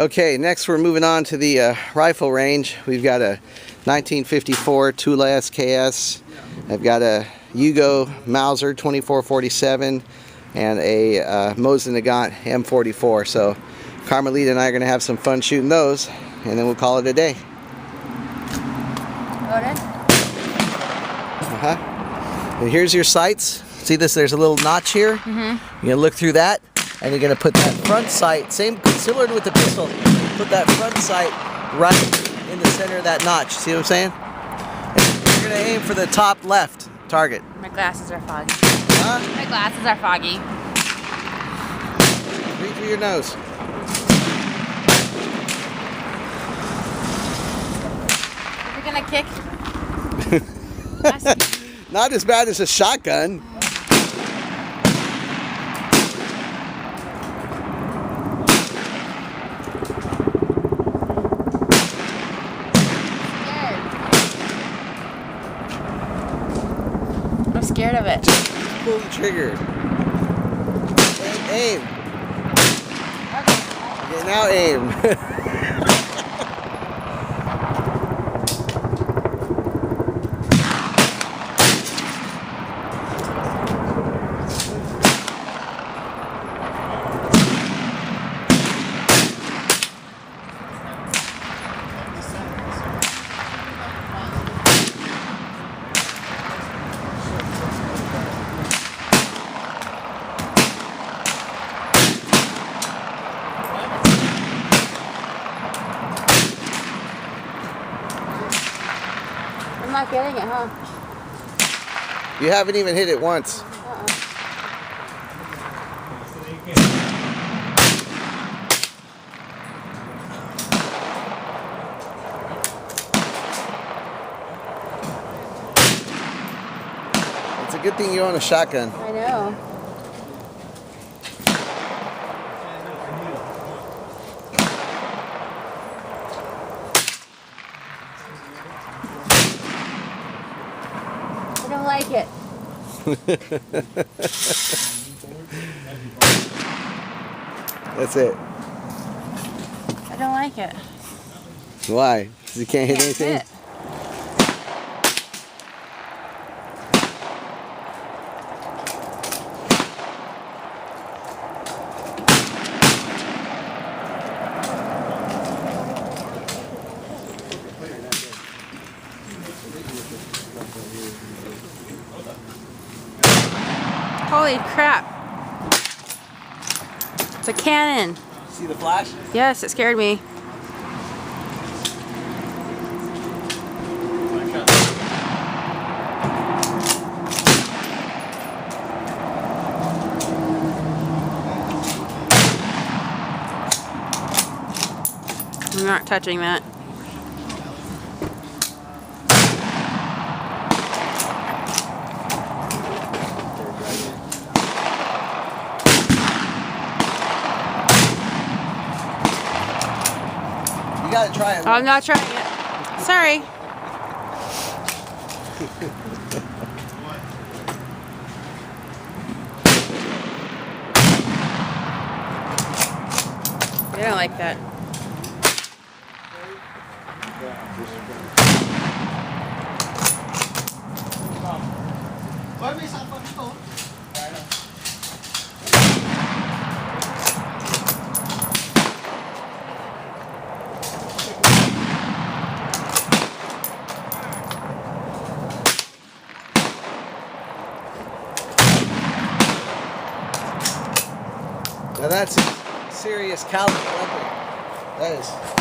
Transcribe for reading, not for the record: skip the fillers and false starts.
Okay, next we're moving on to the rifle range. We've got a 1954 Tula SKS. I've got a Yugo Mauser 2447 and a Mosin Nagant M44. So Carmelita and I are going to have some fun shooting those, and then we'll call it a day. Loaded? And here's your sights. See this? There's a little notch here. You're going to look through that, and you're going to put that front sight, similar to with the pistol, put that front sight right in the center of that notch. See what I'm saying? And you're going to aim for the top left target. My glasses are foggy. Huh? My glasses are foggy. Breathe through your nose. Are we gonna kick? Not as bad as a shotgun. I'm scared of it. Just pull the trigger. Aim. Okay, now aim. I'm not getting it, huh? You haven't even hit it once. It's a good thing you own a shotgun. I know. I don't like it. That's it. I don't like it. Why? 'Cause you can't hit Can't anything? fit. Holy crap. It's a cannon. See the flash? Yes, it scared me. I'm not touching that. You gotta try it. I'm not trying it. Sorry. I don't like that. Now that's a serious caliber weapon. That is.